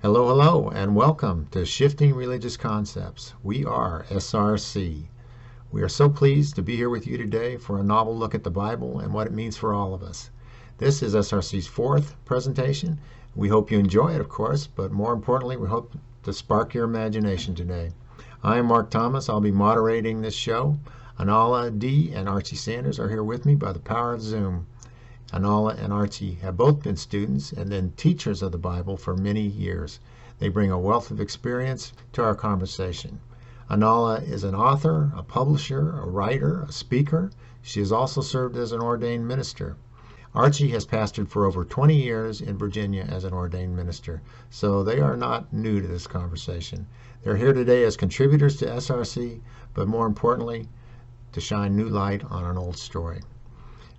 Hello, hello, and welcome to Shifting Religious Concepts. We are SRC. We are so pleased to be here with you today for a novel look at the Bible and what it means for all of us. This is SRC's fourth presentation. We hope you enjoy it, of course, but more importantly, we hope to spark your imagination today. I am Mark Thomas. I'll be moderating this show. Anala D. and Archie Sanders are here with me by the power of Zoom. Anala and Archie have both been students and then teachers of the Bible for many years. They bring a wealth of experience to our conversation. Anala is an author, a publisher, a writer, a speaker. She has also served as an ordained minister. Archie has pastored for over 20 years in Virginia as an ordained minister, so they are not new to this conversation. They're here today as contributors to SRC, but more importantly, to shine new light on an old story.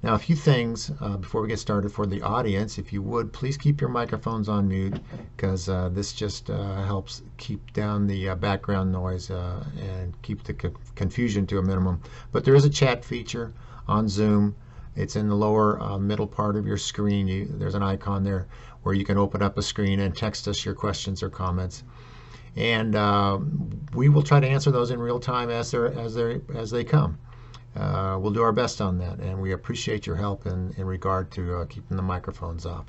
Now, a few things before we get started for the audience. If you would, please keep your microphones on mute because this just helps keep down the background noise and keep the confusion to a minimum. But there is a chat feature on Zoom. It's in the lower middle part of your screen. There's an icon there where you can open up a screen and text us your questions or comments. And we will try to answer those in real time as they come. We'll do our best on that, and we appreciate your help in regard to keeping the microphones off.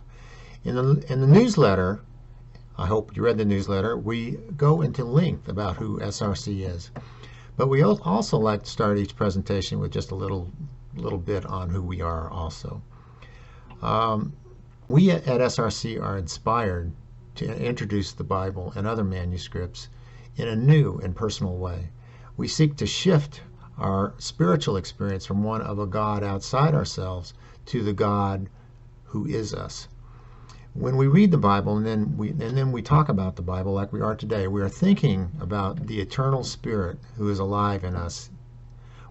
In the newsletter, I hope you read the newsletter, we go into length about who SRC is. But we also like to start each presentation with just a little bit on who we are also. We at SRC are inspired to introduce the Bible and other manuscripts in a new and personal way. We seek to shift our spiritual experience from one of a God outside ourselves to the God who is us. When we read the Bible and then we talk about the Bible like we are today, we are thinking about the eternal Spirit who is alive in us.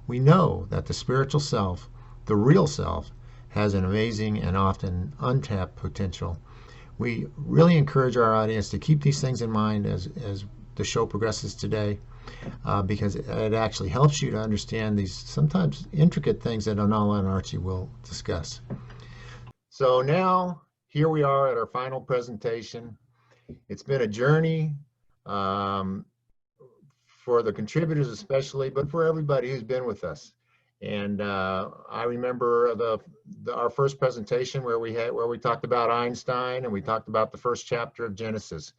We know that the spiritual self, the real self, has an amazing and often untapped potential. We really encourage our audience to keep these things in mind as the show progresses today. Because it actually helps you to understand these sometimes intricate things that Anala and Archie will discuss. So now, here we are at our final presentation. It's been a journey for the contributors especially, but for everybody who's been with us. And I remember our first presentation where we talked about Einstein and we talked about the first chapter of Genesis.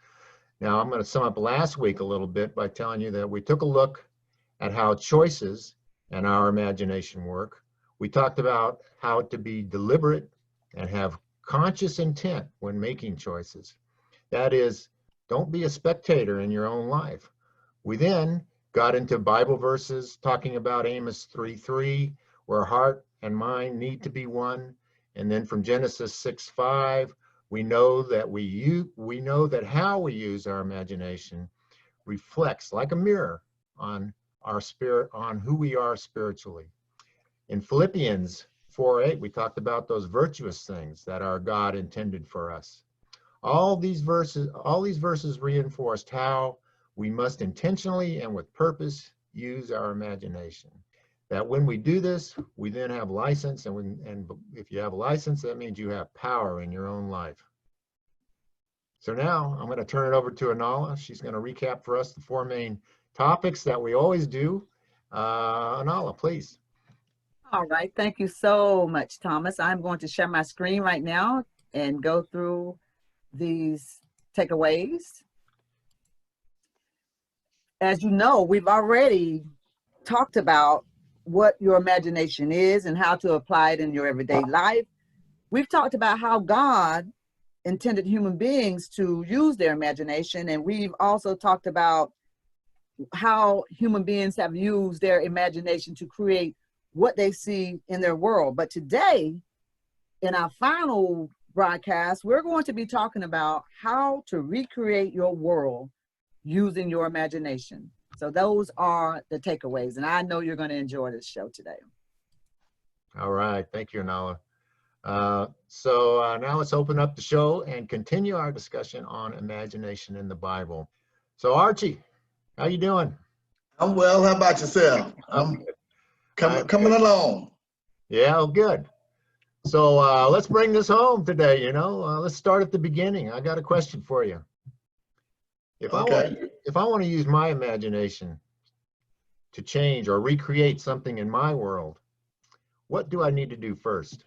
Now, I'm going to sum up last week a little bit by telling you that we took a look at how choices and our imagination work. We talked about how to be deliberate and have conscious intent when making choices. That is, don't be a spectator in your own life. We then got into Bible verses talking about Amos 3:3, where heart and mind need to be one. And then from Genesis 6:5, we know that how we use our imagination reflects like a mirror on our spirit, on who we are spiritually. In Philippians 4:8, we talked about those virtuous things that our God intended for us. All these verses reinforced how we must intentionally and with purpose use our imagination. That when we do this, we then have license, and if you have a license, that means you have power in your own life. So now I'm going to turn it over to Anala. She's going to recap for us the four main topics that we always do. Anala, please. All right. Thank you so much, Thomas. I'm going to share my screen right now and go through these takeaways. As you know, we've already talked about what your imagination is and how to apply it in your everyday life. We've talked about how God intended human beings to use their imagination, and we've also talked about how human beings have used their imagination to create what they see in their world. But today, in our final broadcast, we're going to be talking about how to recreate your world using your imagination. So those are the takeaways, and I know you're going to enjoy this show today. All right, thank you, Anala. So now let's open up the show and continue our discussion on imagination in the Bible. So Archie, how you doing? I'm well. How about yourself? I'm coming along. Yeah, good. So let's bring this home today. Let's start at the beginning. I got a question for you. If Okay. I want to use my imagination to change or recreate something in my world, what do I need to do first?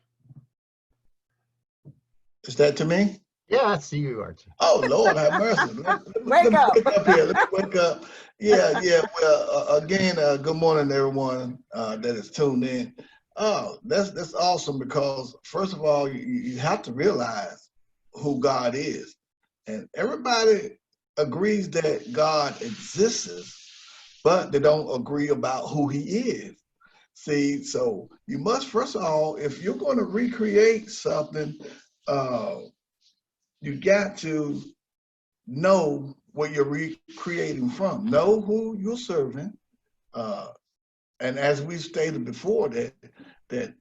Is that to me? Yeah, I see you, Archie. Oh, Lord, have mercy. Let Wake me up. wake up here. Let me wake up. Yeah, yeah. Well, again, good morning, everyone that is tuned in. Oh, that's awesome because first of all, you have to realize who God is, and everybody agrees that God exists, but they don't agree about who He is. See, so you must first of all, if you're going to recreate something, uh, you got to know what you're recreating from, know who you're serving, uh, and as we stated before, that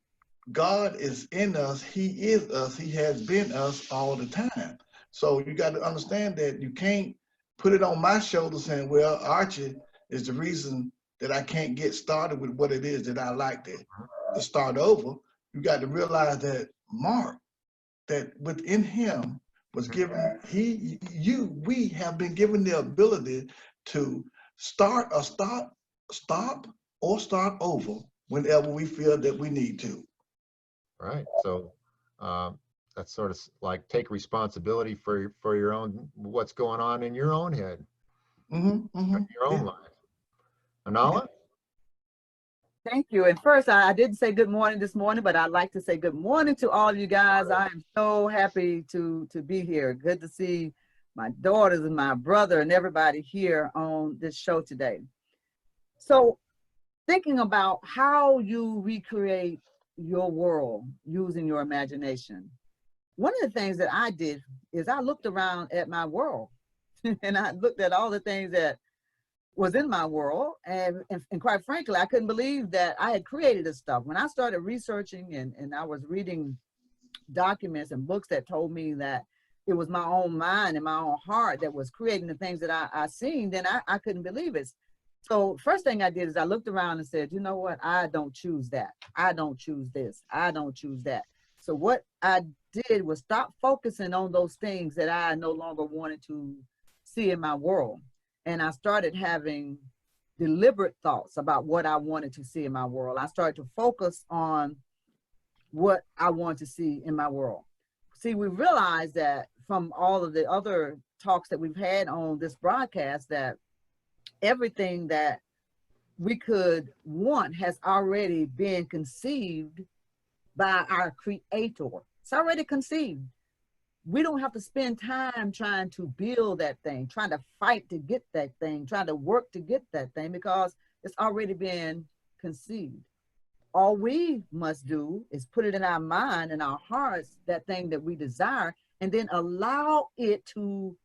God is in us, He is us, He has been us all the time. So you got to understand that you can't put it on my shoulder saying, "Well, Archie is the reason that I can't get started with what it is that I like to start over." You got to realize that Mark, that within him was given, we have been given the ability to stop or start over whenever we feel that we need to. Right. So that's sort of like take responsibility for your own what's going on in your own head, your own Yeah, life. yeah. Anala? Thank you. And first, I didn't say good morning this morning, but I'd like to say good morning to all you guys. I am so happy to be here. Good to see my daughters and my brother and everybody here on this show today. So, thinking about how you recreate your world using your imagination. One of the things that I did is I looked around at my world and I looked at all the things that was in my world. And quite frankly, I couldn't believe that I had created this stuff. When I started researching and I was reading documents and books that told me that it was my own mind and my own heart that was creating the things that I seen, then I couldn't believe it. So first thing I did is I looked around and said, you know what? I don't choose that. I don't choose this. I don't choose that. So what I did was stop focusing on those things that I no longer wanted to see in my world. And I started having deliberate thoughts about what I wanted to see in my world. I started to focus on what I want to see in my world. See, we realized that from all of the other talks that we've had on this broadcast that everything that we could want has already been conceived by our creator. It's already conceived. We don't have to spend time trying to build that thing, trying to fight to get that thing, trying to work to get that thing because it's already been conceived. All we must do is put it in our mind and our hearts, that thing that we desire, and then allow it to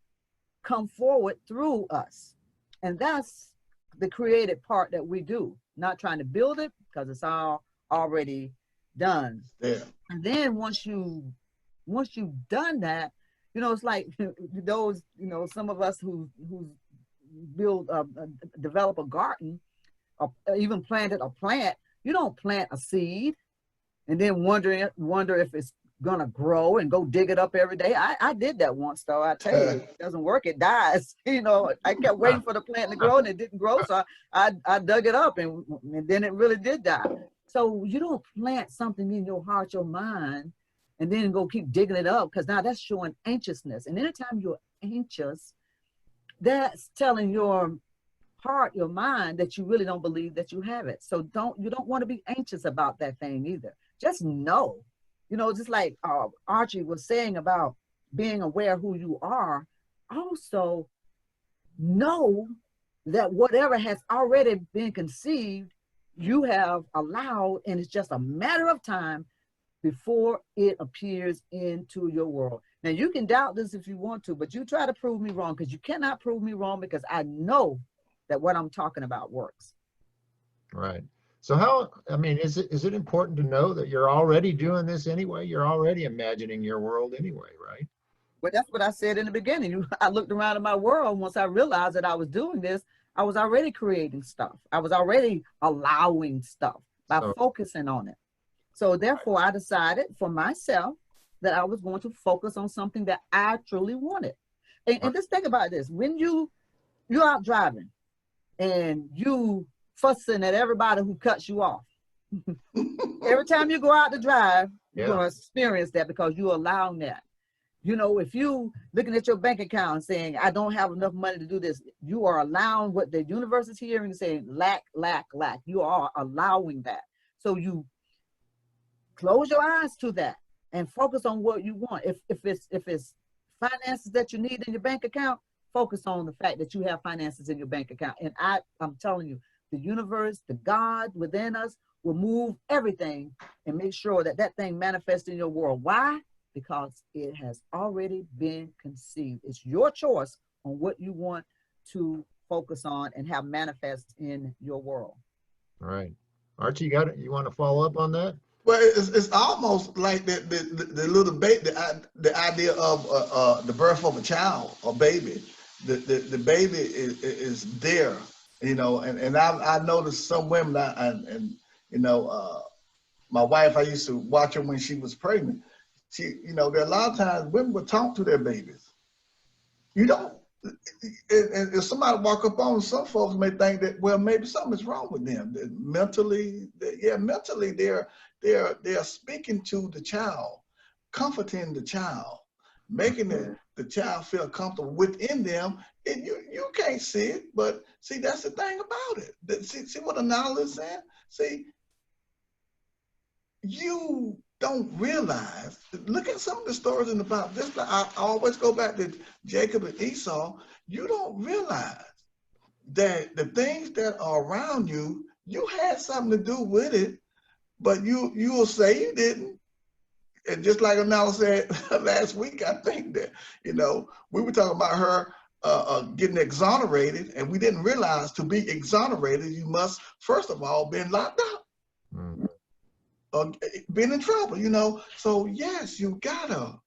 come forward through us. And that's the creative part that we do, not trying to build it because it's all already done. Yeah. And then once you've done that, it's like those, some of us who build develop a garden or even planted a plant. You don't plant a seed and then wonder if it's gonna grow and go dig it up every day. I did that once, though. I tell you, it doesn't work, it dies. I kept waiting for the plant to grow and it didn't grow, so I dug it up and then it really did die. So you don't plant something in your heart, your mind, and then go keep digging it up, because now that's showing anxiousness. And anytime you're anxious, that's telling your heart, your mind, that you really don't believe that you have it. So you don't want to be anxious about that thing either. Just know, just like Archie was saying about being aware of who you are. Also know that whatever has already been conceived, you have allowed, and it's just a matter of time before it appears into your world. Now, you can doubt this if you want to, but you try to prove me wrong, because you cannot prove me wrong, because I know that what I'm talking about works. Right. So is it important to know that you're already doing this anyway? You're already imagining your world anyway, right? But that's what I said in the beginning. I looked around at my world. Once I realized that I was doing this, I was already creating stuff. I was already allowing stuff by focusing on it. So therefore, I decided for myself that I was going to focus on something that I truly wanted. And just think about this. When you you're out driving and you fussing at everybody who cuts you off. Every time you go out to drive, you're Yeah. going to experience that because you're allowing that. You know, if you looking at your bank account and saying, I don't have enough money to do this, you are allowing what the universe is hearing, saying lack, lack, lack. You are allowing that. So you close your eyes to that and focus on what you want. If it's finances that you need in your bank account, focus on the fact that you have finances in your bank account. And I'm telling you, the universe, the God within us will move everything and make sure that that thing manifests in your world. Why? Because it has already been conceived. It's your choice on what you want to focus on and have manifest in your world. All right. Archie, you got it? You want to follow up on that? Well, it's almost like the little baby, the idea of the birth of a child or baby. The baby is there, you know, and I noticed some women, and you know, my wife, I used to watch her when she was pregnant. She, you know, there are a lot of times women would talk to their babies. You don't, and if somebody walk up on them, some folks may think that, well, maybe something's wrong with them. That mentally, mentally they're speaking to the child, comforting the child, making the child feel comfortable within them. And you can't see it, but see, that's the thing about it. See what Anala is saying? See, you don't realize. Look at some of the stories in the Bible. This, I always go back to Jacob and Esau. You don't realize that the things that are around you, you had something to do with it, but you will say you didn't. And just like Anala said last week, I think that, you know, we were talking about her getting exonerated, and we didn't realize to be exonerated, you must first of all been locked up. Mm. Been in trouble, you know. So yes, you gotta,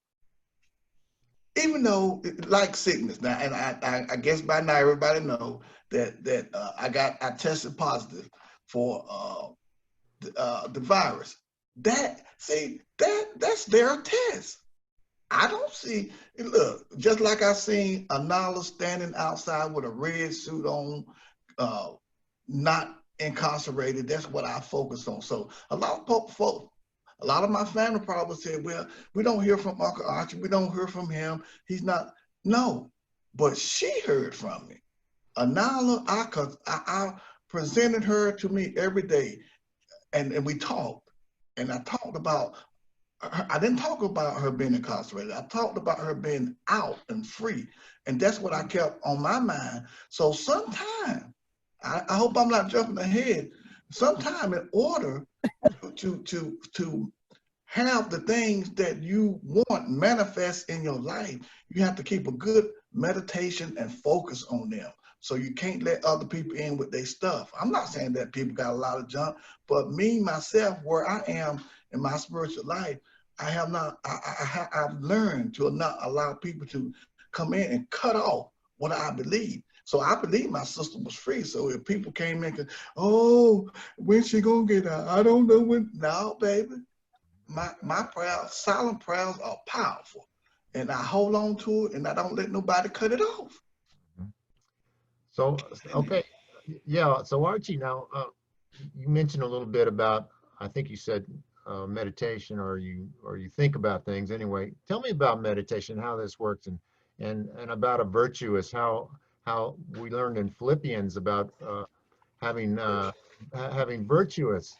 even though like sickness now, and I guess by now everybody know that I tested positive for the virus. That's their test. I don't see, look, just like I seen Anala standing outside with a red suit on, not incarcerated. That's what I focus on. So a lot of folks, a lot of my family probably said, well, we don't hear from Uncle Archie. We don't hear from him. He's not. No, but she heard from me. Anala, I presented her to me every day, and we talked. And I talked about her. I didn't talk about her being incarcerated. I talked about her being out and free. And that's what I kept on my mind. So sometime, I hope I'm not jumping ahead. Sometime in order to have the things that you want manifest in your life, you have to keep a good meditation and focus on them. So you can't let other people in with their stuff. I'm not saying that people got a lot of junk, but me, myself, where I am in my spiritual life, I have not, I've learned to not allow people to come in and cut off what I believe. So I believe my sister was free. So if people came in, oh, when she gonna get out? I don't know when. No, baby. My prayers, silent prayers are powerful. And I hold on to it and I don't let nobody cut it off. So, okay. Yeah. So Archie, now you mentioned a little bit about, I think you said meditation, or you think about things anyway. Tell me about meditation, how this works, and about a virtuous, how we learned in Philippians about having having virtuous,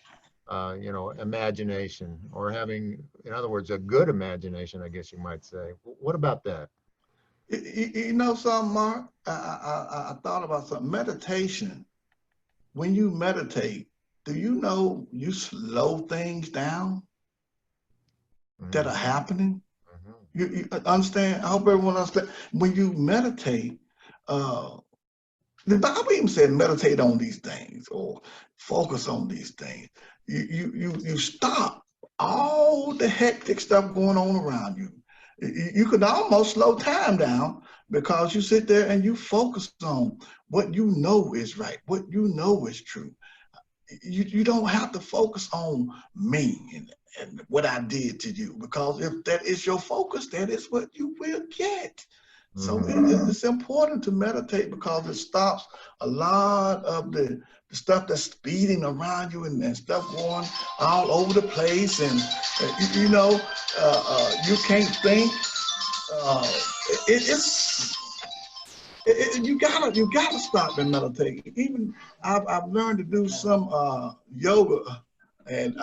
imagination, or having, in other words, a good imagination, I guess you might say. What about that? You know something, Mark? I thought about something. Meditation. When you meditate, do you know you slow things down that are Mhm, happening? mhm, You understand? I hope everyone understands. When you meditate, uh, the Bible even said meditate on these things or focus on these things. You stop all the hectic stuff going on around you. You can almost slow time down because you sit there and you focus on what you know is right, what you know is true. You don't have to focus on me and what I did to you, because if that is your focus, that is what you will get. So Mm-hmm. it's important to meditate because it stops a lot of the stuff that's speeding around you and stuff going all over the place. And, you can't think. Uh, it's you gotta stop and meditate. Even I've learned to do some yoga, and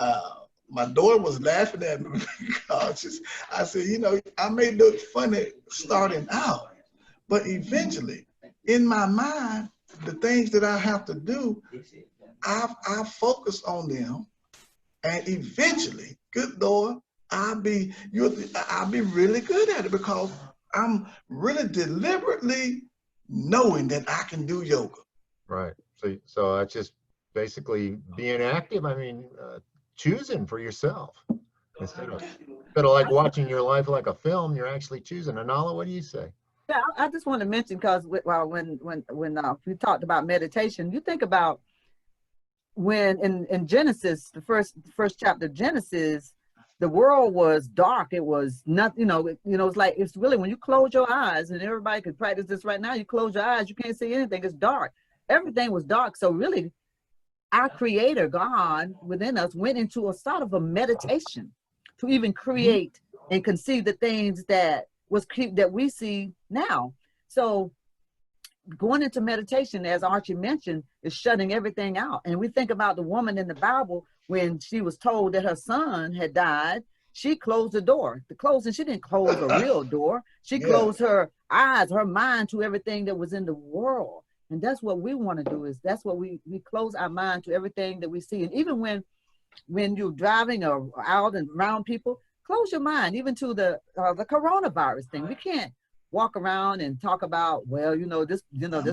my daughter was laughing at me because I said, I may look funny starting out, but eventually, in my mind, the things that I have to do, I focus on them, and eventually, good Lord, I'll be really good at it because I'm really deliberately knowing that I can do yoga. Right. So that's just basically being active. I mean, choosing for yourself instead of like watching your life like a film. You're actually choosing. Anala, what do you say? Yeah, I just want to mention because when we talked about meditation, you think about when in Genesis, the first chapter of Genesis, the world was dark. It was not, it's like it's really when you close your eyes, and everybody could practice this right now. You close your eyes, you can't see anything. It's dark. Everything was dark. So really, our Creator God within us went into a sort of a meditation to even Mhm. create and conceive the things that we see now. So going into meditation, as Archie mentioned, is shutting everything out. And we think about the woman in the Bible when she was told that her son had died. She closed the door. She didn't close a real door. She Yeah, closed her eyes, her mind to everything that was in the world. And that's what we want to do. Is that's what we close our mind to everything that we see. And even when you're driving or out and around people, close your mind, even to the coronavirus thing. We can't walk around and talk about, well, I'm this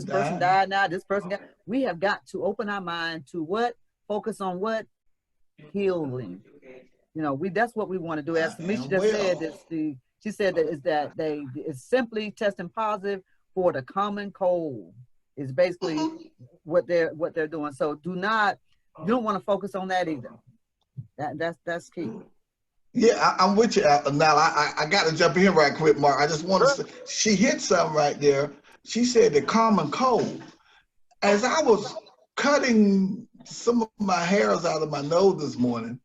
person dying. died now, this person got. We have got to open our mind to what, focus on what, healing. We that's what we want to do. I As Tamisha am just said, well. she said that is that they is simply testing positive for the common cold. Is basically Mhm. what they're doing. So you don't want to focus on that either. That's key. Yeah, I'm with you. Now, I got to jump in here right quick, Mark. I just want to Sure. say, she hit something right there. She said the common cold. As I was cutting some of my hairs out of my nose this morning,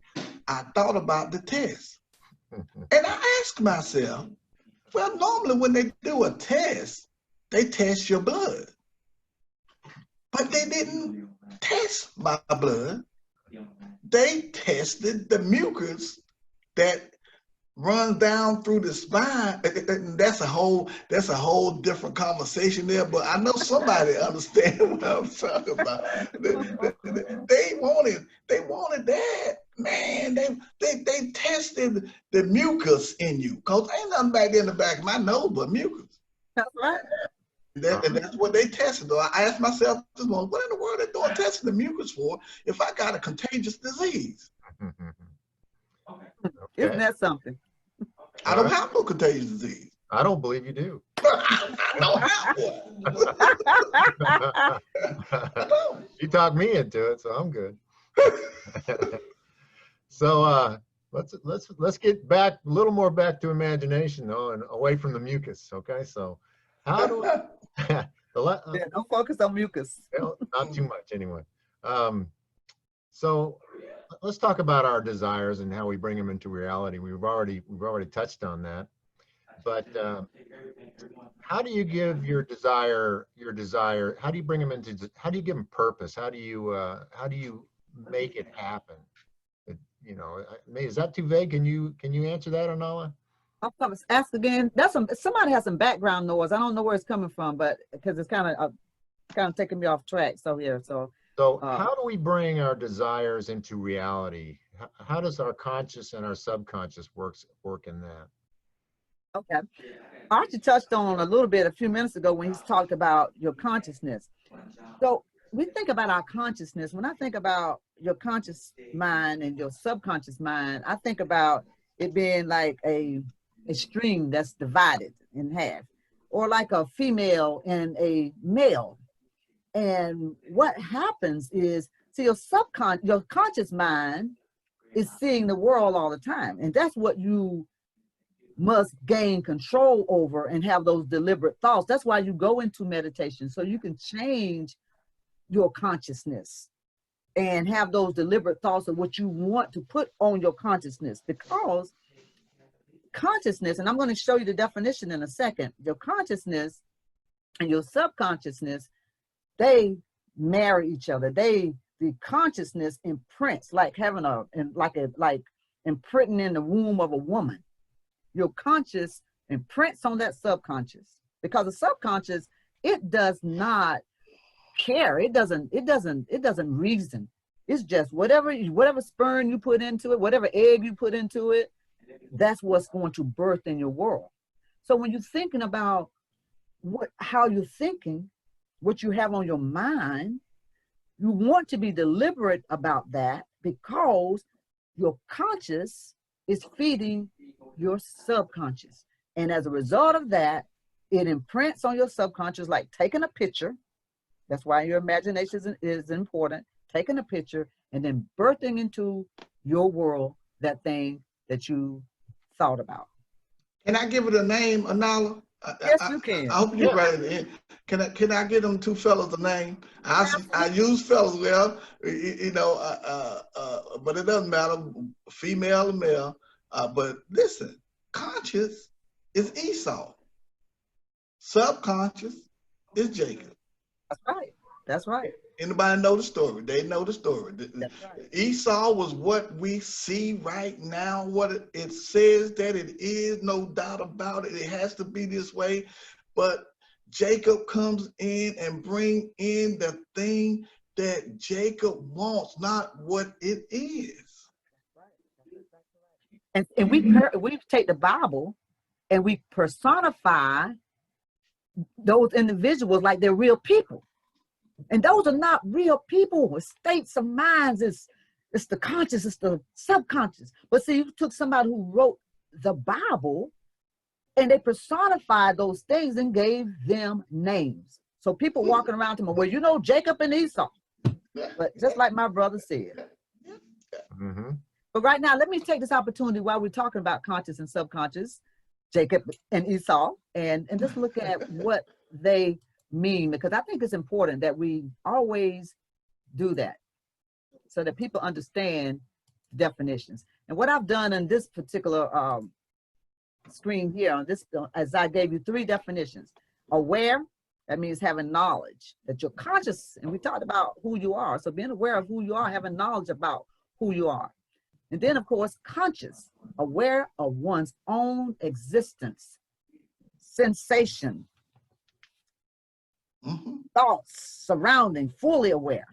I thought about the test. And I asked myself, well, normally when they do a test, they test your blood, but they didn't test my blood. They tested the mucus that runs down through the spine. That's a whole different conversation there. But I know somebody understands what I'm talking about. They wanted that. Man, they tested the mucus in you. Cause ain't nothing back there in the back of my nose but mucus. That's right. And that's what they tested. Though I asked myself this morning, what in the world are they doing testing the mucus for if I got a contagious disease? Isn't Okay. that something? I All don't right. have no contagious disease. I don't believe you do. I don't have one. I don't. You talked me into it, so I'm good. So let's get back a little more back to imagination though, and away from the mucus. Okay, so how do Yeah, don't focus on mucus. well, not too much anyway. Um, so let's talk about our desires and how we bring them into reality. We've already touched on that, but how do you give your desire? How do you bring them into? How do you give them purpose? How do you make it happen? Is that too vague? Can you answer that, Anala? I'll come ask again. Somebody has some background noise. I don't know where it's coming from, but because it's kind of taking me off track. So here, So uh, how do we bring our desires into reality? How does our conscious and our subconscious work in that? okay. Archie touched on a little bit a few minutes ago when he's talked about your consciousness. So we think about our consciousness. When I think about your conscious mind and your subconscious mind, I think about it being like a string that's divided in half, or like a female and a male. And what happens is, see, your conscious mind is seeing the world all the time, and that's what you must gain control over and have those deliberate thoughts. That's why you go into meditation, so you can change your consciousness and have those deliberate thoughts of what you want to put on your consciousness. Because consciousness, and I'm going to show you the definition in a second, your consciousness and your subconsciousness, they marry each other. The consciousness imprints, like having like imprinting in the womb of a woman. Your conscious imprints on that subconscious, because the subconscious, it does not care. It doesn't reason. It's just whatever sperm you put into it, whatever egg you put into it, that's what's going to birth in your world. So when you're thinking about how you're thinking, what you have on your mind, you want to be deliberate about that, because your conscious is feeding your subconscious. And as a result of that, it imprints on your subconscious, like taking a picture. That's why your imagination is important. Taking a picture and then birthing into your world that thing that you thought about. Can I give it a name, Anala? Yes, you can. I hope you get right in the end. Can I get them two fellas a name? I use fellas well, but it doesn't matter, female or male. But listen, conscious is Esau. Subconscious is Jacob. That's right. That's right. Anybody know the story? They know the story. That's right. Esau was what we see right now, what it says that it is, no doubt about it. It has to be this way. But Jacob comes in and bring in the thing that Jacob wants, not what it is. And we take the Bible and we personify those individuals like they're real people. And those are not real people with states of minds. It's the conscious, it's the subconscious. But see, you took somebody who wrote the Bible and they personified those things and gave them names. So people walking around to me, well, you know, Jacob and Esau. But just like my brother said. Mm-hmm. But right now, let me take this opportunity while we're talking about conscious and subconscious, Jacob and Esau, and just look at what they mean, because I think it's important that we always do that so that people understand definitions. And what I've done in this particular screen here on this, as I gave you 3 definitions. Aware, that means having knowledge, that you're conscious, and we talked about who you are. So being aware of who you are, having knowledge about who you are. And then, of course, conscious, aware of one's own existence, sensation, thoughts, surrounding, fully aware,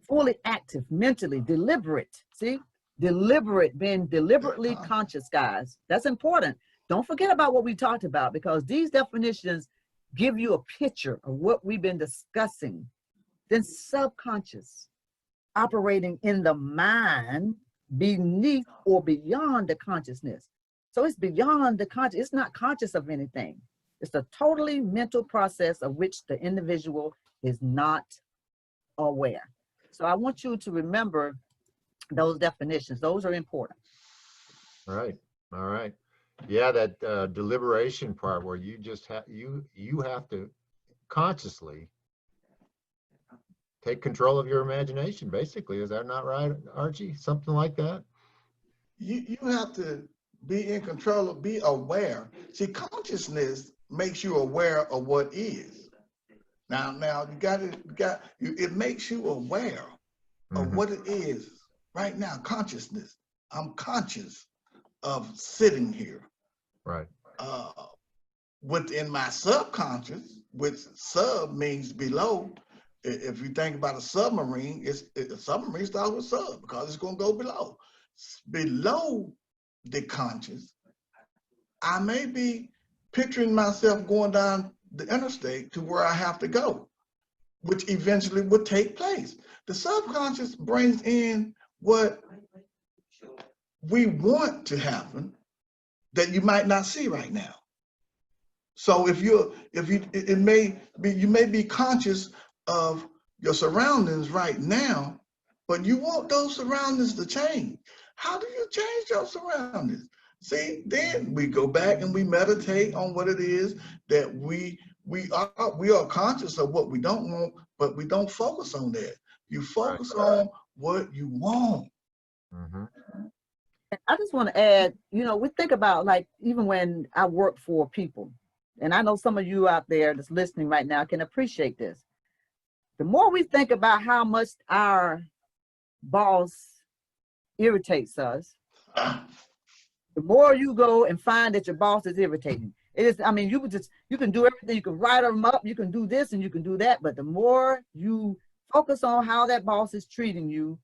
fully active, mentally, deliberate. See, deliberate, being deliberately conscious, guys. That's important. Don't forget about what we talked about, because these definitions give you a picture of what we've been discussing. Then subconscious, operating in the mind, beneath or beyond the consciousness. So it's beyond the conscious. It's not conscious of anything. It's a totally mental process of which the individual is not aware. So I want you to remember those definitions. Those are important. Right. All right. Yeah, that deliberation part where you just have you have to consciously take control of your imagination, basically. Is that not right, Archie? Something like that? You have to be in control of, be aware. See, consciousness makes you aware of what is. Now it makes you aware of what it is right now. Consciousness. I'm conscious of sitting here. Right. Within my subconscious, which sub means below. If you think about a submarine, a submarine starts with sub because it's going to go below. Below the conscious, I may be picturing myself going down the interstate to where I have to go, which eventually would take place. The subconscious brings in what we want to happen that you might not see right now. So you may be conscious of your surroundings right now, but you want those surroundings to change. How do you change your surroundings? See, then we go back and we meditate on what it is that we are conscious of what we don't want, but we don't focus on that. You Right. focus on what you want. Mm-hmm. I just want to add, we think about, like, even when I work for people, and I know some of you out there that's listening right now can appreciate this. The more we think about how much our boss irritates us, the more you go and find that your boss is irritating. It is, I mean, you can do everything. You can write them up, you can do this and you can do that. But the more you focus on how that boss is treating you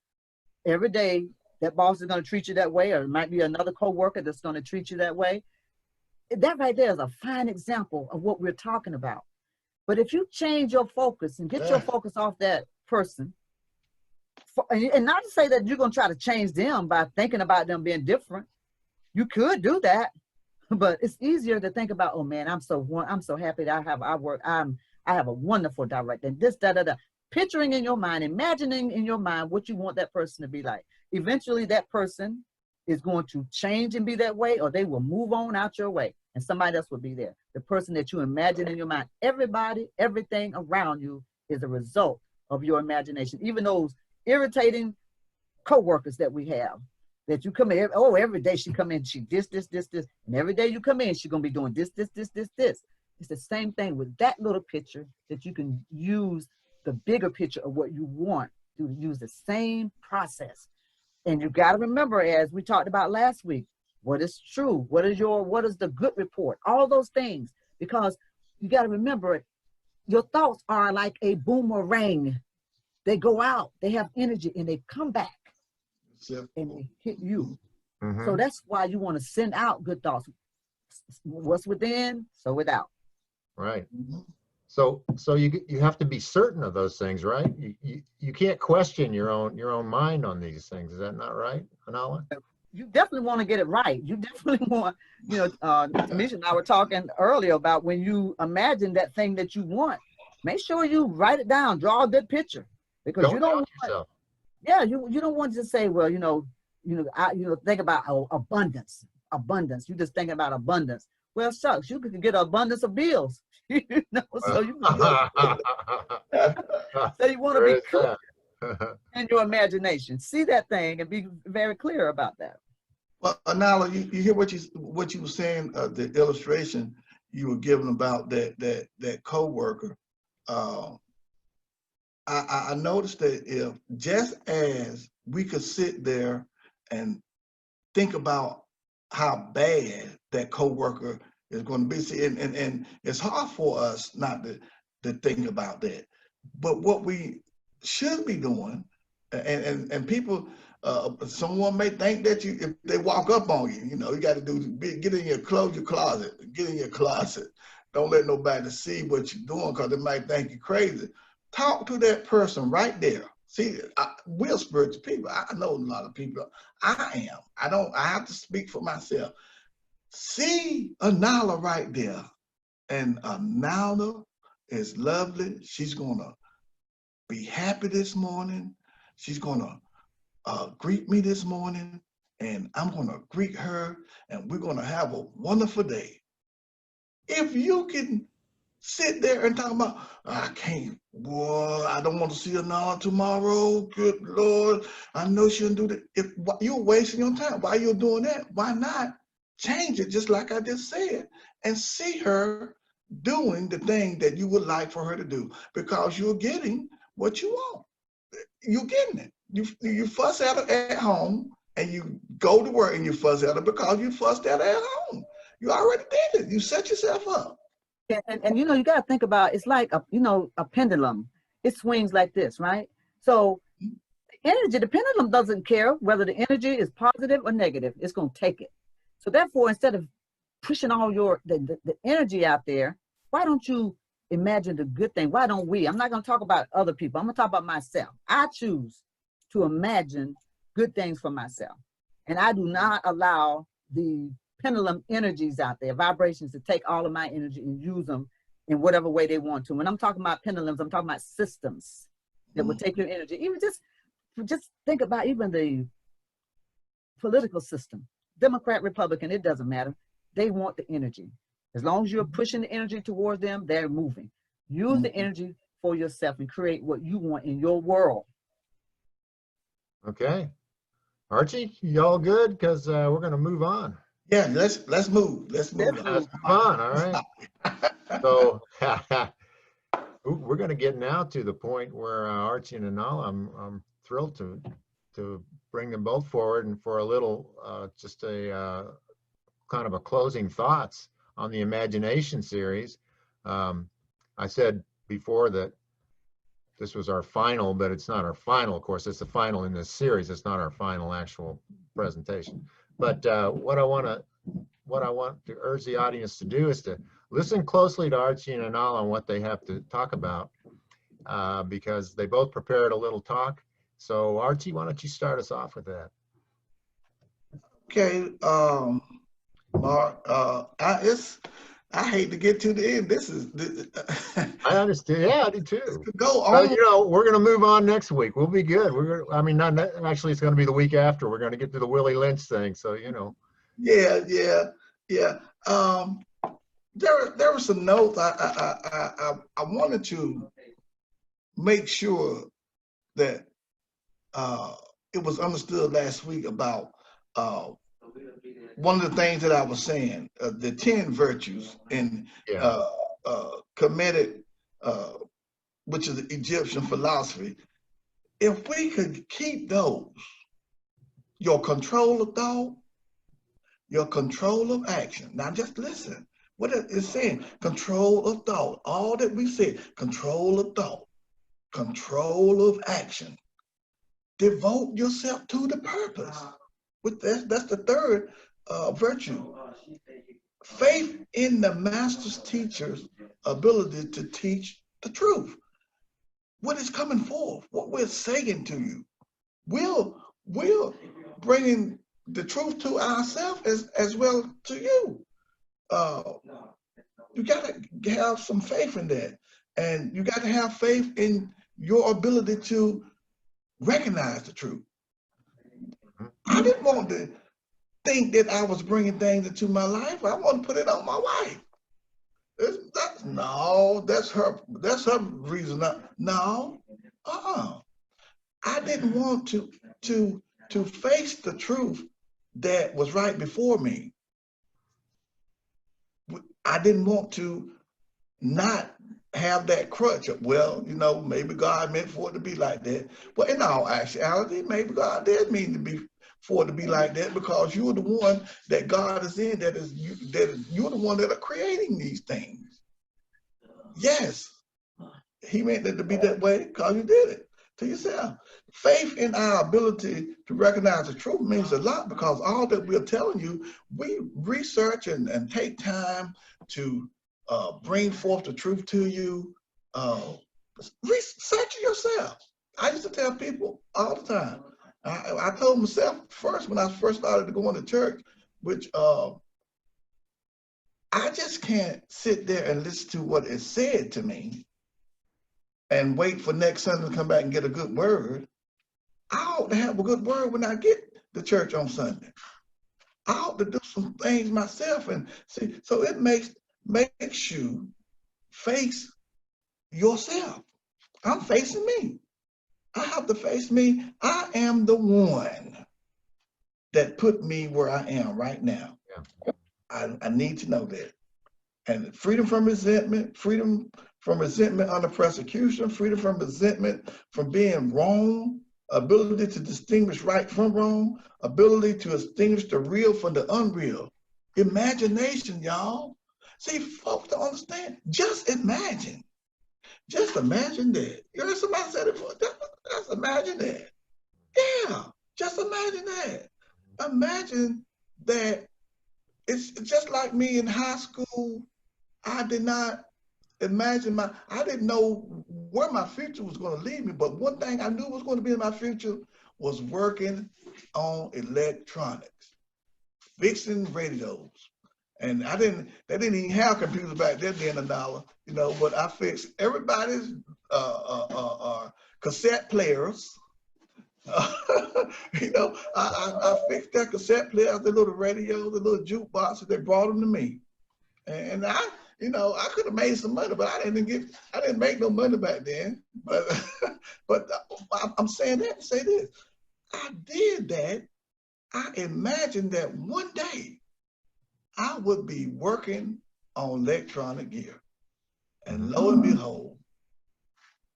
every day, that boss is going to treat you that way, or it might be another coworker that's going to treat you that way. That right there is a fine example of what we're talking about. But if you change your focus and get your focus off that person, and not to say that you're going to try to change them by thinking about them being different. You could do that, but it's easier to think about, oh man, I'm so happy that I have a wonderful director, and this, da, da, da. Picturing in your mind, imagining in your mind what you want that person to be like. Eventually that person is going to change and be that way, or they will move on out your way and somebody else will be there. The person that you imagine in your mind, everybody, everything around you is a result of your imagination. Even those irritating co-workers that we have, that you come in, every day she come in, she this, and every day you come in, she's gonna be doing this. It's the same thing with that little picture, that you can use the bigger picture of what you want to use the same process. And you got to remember, as we talked about last week, what is true, what is the good report, all those things, because you got to remember, your thoughts are like a boomerang. They go out, they have energy, and they come back and they hit you. Mm-hmm. So that's why you want to send out good thoughts. What's within, so without. Right. So you have to be certain of those things, right? You can't question your own mind on these things. Is that not right, Anala? You definitely want to get it right. You definitely want, Tamisha and I were talking earlier about when you imagine that thing that you want, make sure you write it down, draw a good picture, because you don't want yourself. Yeah, you don't want to just say, well, think about abundance. You just thinking about abundance. Well, shucks, you could get an abundance of bills. So you can go. So you want to be clear in your imagination. See that thing and be very clear about that. Well, Nala, you hear what you were saying, the illustration you were giving about that co-worker. I noticed that if just as we could sit there and think about how bad that co-worker is going to be, see, and it's hard for us not to think about that. But what we should be doing, and people, someone may think that if they walk up on you, you got to get in your closet, get in your closet. Don't let nobody see what you're doing, because they might think you're crazy. Talk to that person right there. See, we're spiritual people. I know a lot of people. I am. I have to speak for myself. See Anala right there. And Anala is lovely. She's going to be happy this morning. She's going to greet me this morning. And I'm going to greet her. And we're going to have a wonderful day. If you can sit there and talk about, I can't, boy, I don't want to see Anala tomorrow. Good Lord, I know she shouldn't do that. If you're wasting your time, why you're doing that? Why not change it, just like I just said, and see her doing the thing that you would like for her to do, because you're getting what you want. You're getting it. You fuss at her at home, and you go to work and you fuss at her because you fussed at her at home. You already did it. You set yourself up. And you got to think about, it's like a pendulum. It swings like this, right? So the pendulum doesn't care whether the energy is positive or negative. It's going to take it. So therefore, instead of pushing all the energy out there, why don't you imagine the good thing? Why don't we? I'm not going to talk about other people. I'm going to talk about myself. I choose to imagine good things for myself. And I do not allow the pendulum energies out there, vibrations, to take all of my energy and use them in whatever way they want to. When I'm talking about pendulums, I'm talking about systems that will take your energy. Even just think about even the political system. Democrat, Republican, it doesn't matter. They want the energy. As long as you're pushing the energy towards them, they're moving. Use the energy for yourself and create what you want in your world. Okay. Archie, y'all good? Because we're going to move on. Yeah, let's move. Let's move Let's on. Let's move move on. on. All right. So we're going to get now to the point where Archie and Anala, I'm thrilled to bring them both forward and for a little, just a kind of a closing thoughts on the imagination series. I said before that this was our final, but it's not our final. Of course, it's the final in this series. It's not our final actual presentation. But what I want to urge the audience to do is to listen closely to Archie and Anala on what they have to talk about, because they both prepared a little talk. So Archie, why don't you start us off with that? Okay, Mark. I hate to get to the end. This I understand. Yeah, I do this too. could go But on. we're going to move on next week. We'll be good. I mean, not actually, it's going to be the week after. We're going to get to the Willie Lynch thing. So, Yeah, yeah, yeah. There were some notes I wanted to make sure that it was understood last week about one of the things that I was saying, the 10 virtues in yeah. Kemetic, which is the Egyptian philosophy. If we could keep those, your control of thought, your control of action. Now just listen. What it is saying, control of thought. All that we said, control of thought, control of action. Devote yourself to the purpose. That's the third virtue. Faith in the master's teacher's ability to teach the truth. What is coming forth, what we're saying to you. We're bringing the truth to ourselves as well to you. You got to have some faith in that. And you got to have faith in your ability to recognize the truth. I didn't want to think that I was bringing things into my life. I want to put it on my wife. That's her reason. No, I didn't want to face the truth that was right before me. I didn't want to not have that crutch of, well, maybe God meant for it to be like that. Well, in all actuality, maybe God did mean to be for it to be like that, because you're the one that God is in, you're the one that are creating these things. Yes, he meant it to be that way because you did it to yourself. Faith in our ability to recognize the truth means a lot, because all that we're telling you, we research and take time to bring forth the truth to you. Research it yourself. I used to tell people all the time. I told myself first when I first started going to church, which I just can't sit there and listen to what is said to me and wait for next Sunday to come back and get a good word. I ought to have a good word when I get to church on Sunday. I ought to do some things myself and see. So it makes you face yourself. I'm facing me. I have to face me. I am the one that put me where I am right now. Yeah. I need to know that. And freedom from resentment, freedom from resentment under persecution, freedom from resentment from being wrong, ability to distinguish right from wrong, ability to distinguish the real from the unreal. Imagination, y'all. See, folks don't understand. Just imagine. Just imagine that. You heard somebody say it before. Just imagine that. Yeah, just imagine that. Imagine that it's just like me in high school. I did not imagine I didn't know where my future was going to lead me, but one thing I knew was going to be in my future was working on electronics, fixing radios. And they didn't even have computers back then, $1, but I fixed everybody's cassette players, I fixed that cassette player, the little radio, the little jukeboxes. They brought them to me, and I could have made some money, but I didn't make no money back then. But but I'm saying that to say this: I did that. I imagined that one day I would be working on electronic gear, and lo and behold,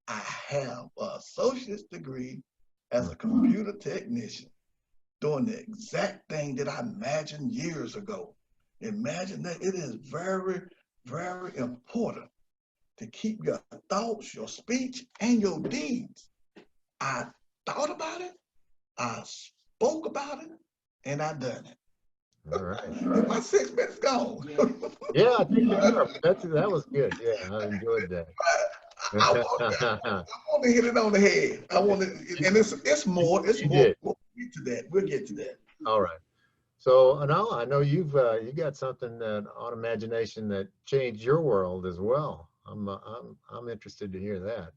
I have an associate's degree as a computer technician, doing the exact thing that I imagined years ago. Imagine that it is very, very important to keep your thoughts, your speech, and your deeds. I thought about it, I spoke about it, and I done it. All right. My 6 minutes gone. Yeah, I think they are. That was good. Yeah, I enjoyed that. I want to hit it on the head. I want to, and it's more. It's You more. did. We'll get to that. We'll get to that. All right. So, Anala, I know you got something on imagination that changed your world as well. I'm interested to hear that.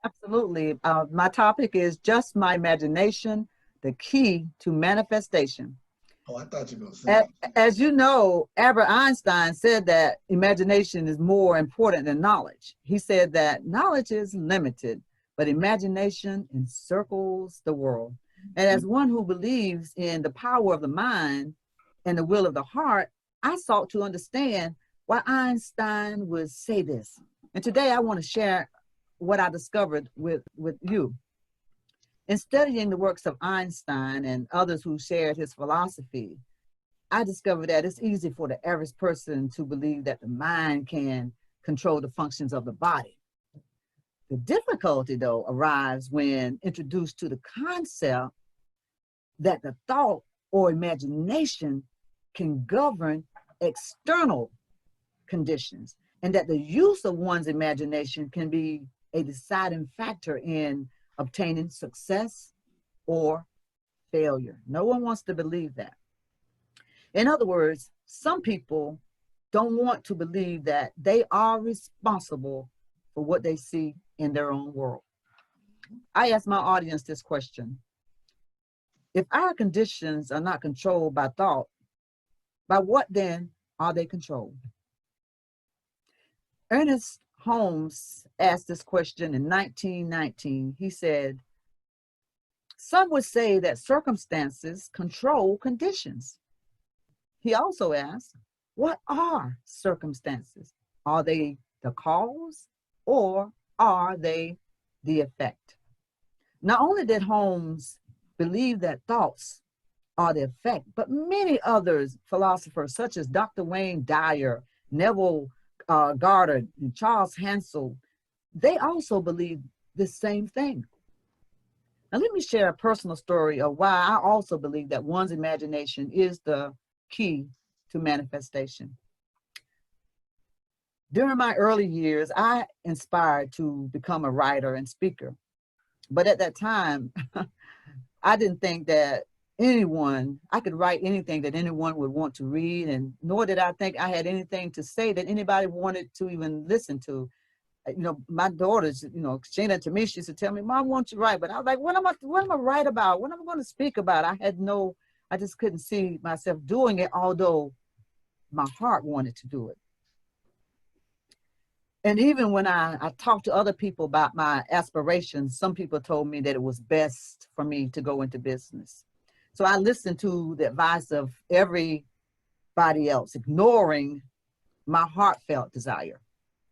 Absolutely. My topic is just my imagination, the key to manifestation. Oh, I thought you were going to say. As you know, Albert Einstein said that imagination is more important than knowledge. He said that knowledge is limited, but imagination encircles the world. And as one who believes in the power of the mind and the will of the heart, I sought to understand why Einstein would say this. And today I want to share what I discovered with you. In studying the works of Einstein and others who shared his philosophy, I discovered that it's easy for the average person to believe that the mind can control the functions of the body. The difficulty, though, arrives when introduced to the concept that the thought or imagination can govern external conditions, and that the use of one's imagination can be a deciding factor in obtaining success or failure. No one wants to believe that. In other words, some people don't want to believe that they are responsible for what they see in their own world. I ask my audience this question. If our conditions are not controlled by thought, by what then are they controlled? Ernest Holmes asked this question in 1919. He said, some would say that circumstances control conditions. He also asked, what are circumstances? Are they the cause or are they the effect? Not only did Holmes believe that thoughts are the effect, but many others, philosophers such as Dr. Wayne Dyer, Neville Goddard, and Charles Hansel, they also believe the same thing. Now, let me share a personal story of why I also believe that one's imagination is the key to manifestation. During my early years, I inspired to become a writer and speaker. But at that time, I didn't think that I could write anything that anyone would want to read, and nor did I think I had anything to say that anybody wanted to even listen to. My daughters, Shana to me, she used to tell me, Mom, won't you write? But I was like, what am I write about? What am I going to speak about? I just couldn't see myself doing it, although my heart wanted to do it. And even when I talked to other people about my aspirations, some people told me that it was best for me to go into business. So I listened to the advice of everybody else, ignoring my heartfelt desire.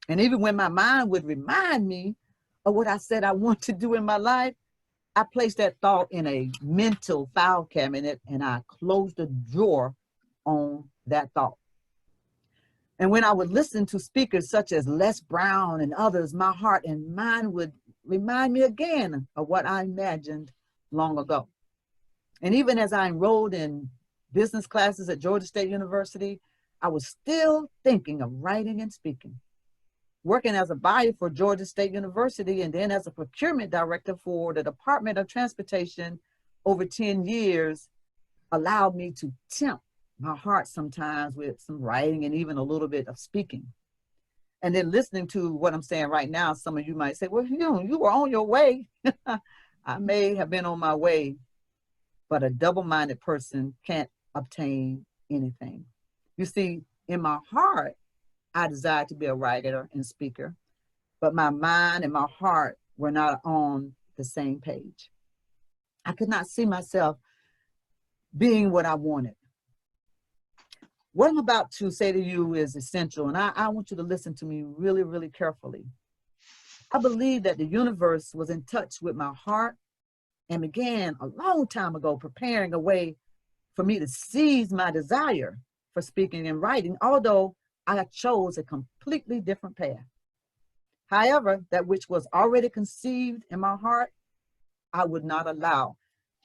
And even when my mind would remind me of what I said I want to do in my life, I placed that thought in a mental file cabinet and I closed the drawer on that thought. And when I would listen to speakers such as Les Brown and others, my heart and mind would remind me again of what I imagined long ago. And even as I enrolled in business classes at Georgia State University, I was still thinking of writing and speaking. Working as a buyer for Georgia State University and then as a procurement director for the Department of Transportation over 10 years allowed me to tempt my heart sometimes with some writing and even a little bit of speaking. And then listening to what I'm saying right now, some of you might say, well, you were on your way. I may have been on my way, but a double-minded person can't obtain anything. You see, in my heart, I desired to be a writer and speaker, but my mind and my heart were not on the same page. I could not see myself being what I wanted. What I'm about to say to you is essential, and I want you to listen to me really, really carefully. I believe that the universe was in touch with my heart and began a long time ago preparing a way for me to seize my desire for speaking and writing, although I chose a completely different path. However, that which was already conceived in my heart, I would not allow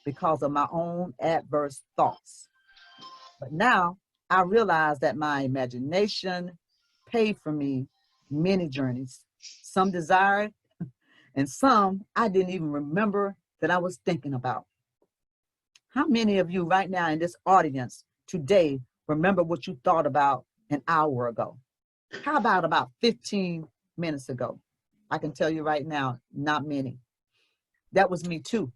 because of my own adverse thoughts. But now I realize that my imagination paid for me many journeys, some desired and some I didn't even remember that I was thinking about. How many of you right now in this audience today remember what you thought about an hour ago? How about 15 minutes ago? I can tell you right now, not many. That was me too.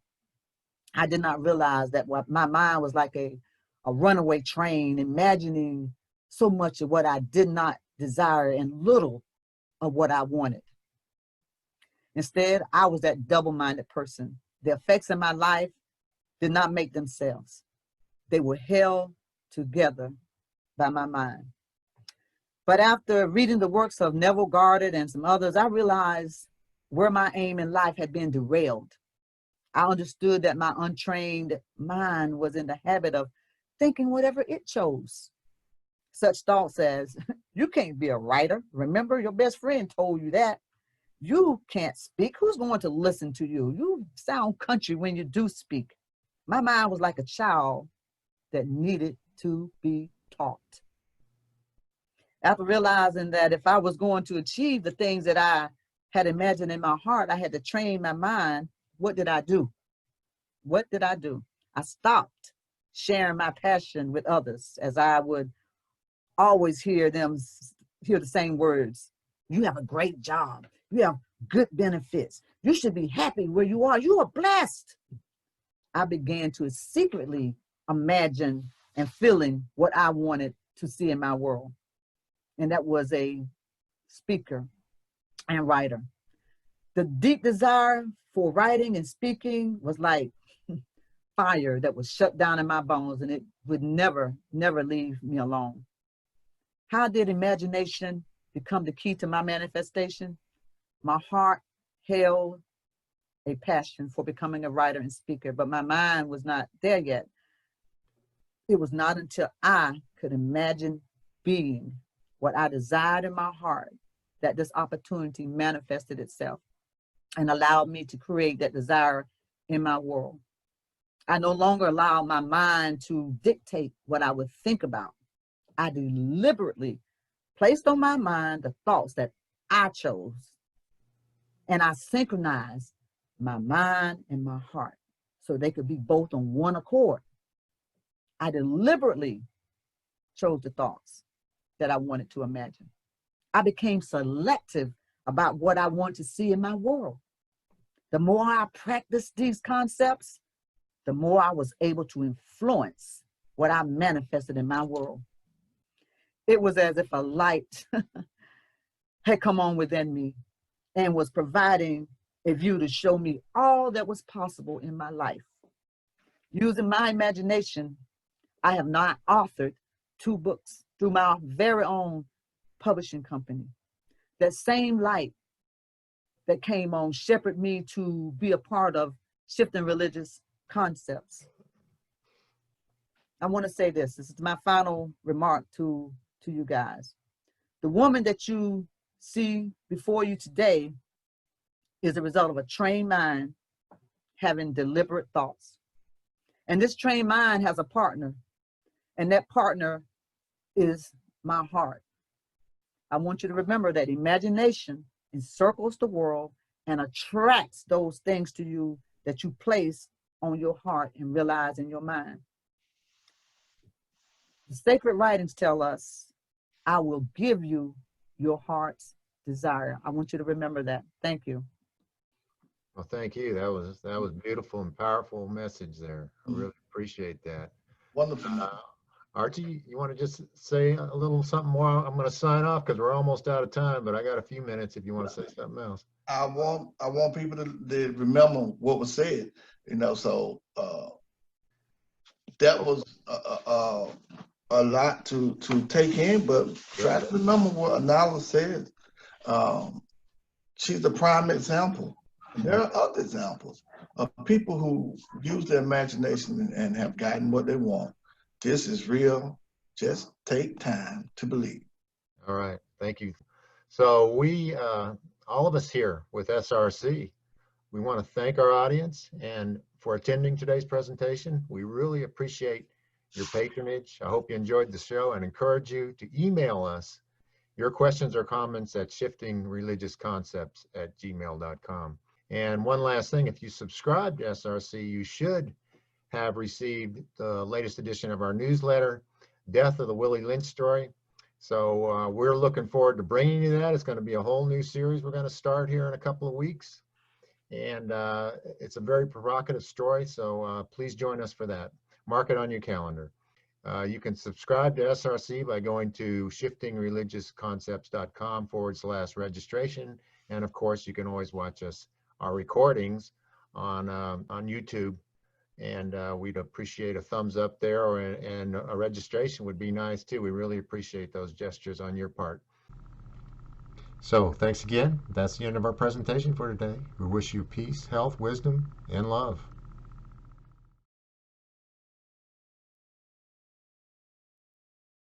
I did not realize that what my mind was like a runaway train, imagining so much of what I did not desire and little of what I wanted. Instead, I was that double-minded person. The effects in my life did not make themselves. They were held together by my mind. But after reading the works of Neville Goddard and some others, I realized where my aim in life had been derailed. I understood that my untrained mind was in the habit of thinking whatever it chose. Such thoughts as, you can't be a writer. Remember, your best friend told you that. You can't speak. Who's going to listen to you? You sound country when you do speak. My mind was like a child that needed to be taught. After realizing that if I was going to achieve the things that I had imagined in my heart, I had to train my mind. What did I do? What did I do? I stopped sharing my passion with others, as I would always hear the same words. You have a great job. You have good benefits. You should be happy where you are. You are blessed. I began to secretly imagine and feeling what I wanted to see in my world. And that was a speaker and writer. The deep desire for writing and speaking was like fire that was shut down in my bones, and it would never, never leave me alone. How did imagination become the key to my manifestation? My heart held a passion for becoming a writer and speaker, but my mind was not there yet. It was not until I could imagine being what I desired in my heart that this opportunity manifested itself and allowed me to create that desire in my world. I no longer allowed my mind to dictate what I would think about. I deliberately placed on my mind the thoughts that I chose, and I synchronized my mind and my heart so they could be both on one accord. I deliberately chose the thoughts that I wanted to imagine. I became selective about what I want to see in my world. The more I practiced these concepts, the more I was able to influence what I manifested in my world. It was as if a light had come on within me and was providing a view to show me all that was possible in my life. Using my imagination, I have now authored 2 books through my very own publishing company. That same light that came on shepherded me to be a part of shifting religious concepts. I want to say this. This is my final remark to you guys. The woman that you see before you today is the result of a trained mind having deliberate thoughts. And this trained mind has a partner, and that partner is my heart. I want you to remember that imagination encircles the world and attracts those things to you that you place on your heart and realize in your mind. The sacred writings tell us, I will give you your heart's desire. I want you to remember that. Thank you. Well, thank you. That was beautiful and powerful message there. I Mhm. really appreciate that. Wonderful. Uh, Archie, you want to just say a little something more? I'm going to sign off because we're almost out of time, but I got a few minutes if you want to say something else. I want people to remember what was said. So that was a lot to take in, but Yep. try to remember what Anala said. Um, she's a prime example. And there are other examples of people who use their imagination and have gotten what they want. This is real. Just take time to believe. All right. Thank you. So all of us here with SRC, we want to thank our audience and for attending today's presentation. We really appreciate your patronage. I hope you enjoyed the show and encourage you to email us your questions or comments at shiftingreligiousconcepts@gmail.com. And one last thing, if you subscribe to SRC, you should have received the latest edition of our newsletter, Death of the Willie Lynch Story. So we're looking forward to bringing you that. It's going to be a whole new series we're going to start here in a couple of weeks. And it's a very provocative story, so please join us for that. Mark it on your calendar. You can subscribe to SRC by going to shiftingreligiousconcepts.com/registration. And of course, you can always watch our recordings on YouTube. And we'd appreciate a thumbs up there, and a registration would be nice too. We really appreciate those gestures on your part. So thanks again. That's the end of our presentation for today. We wish you peace, health, wisdom, and love.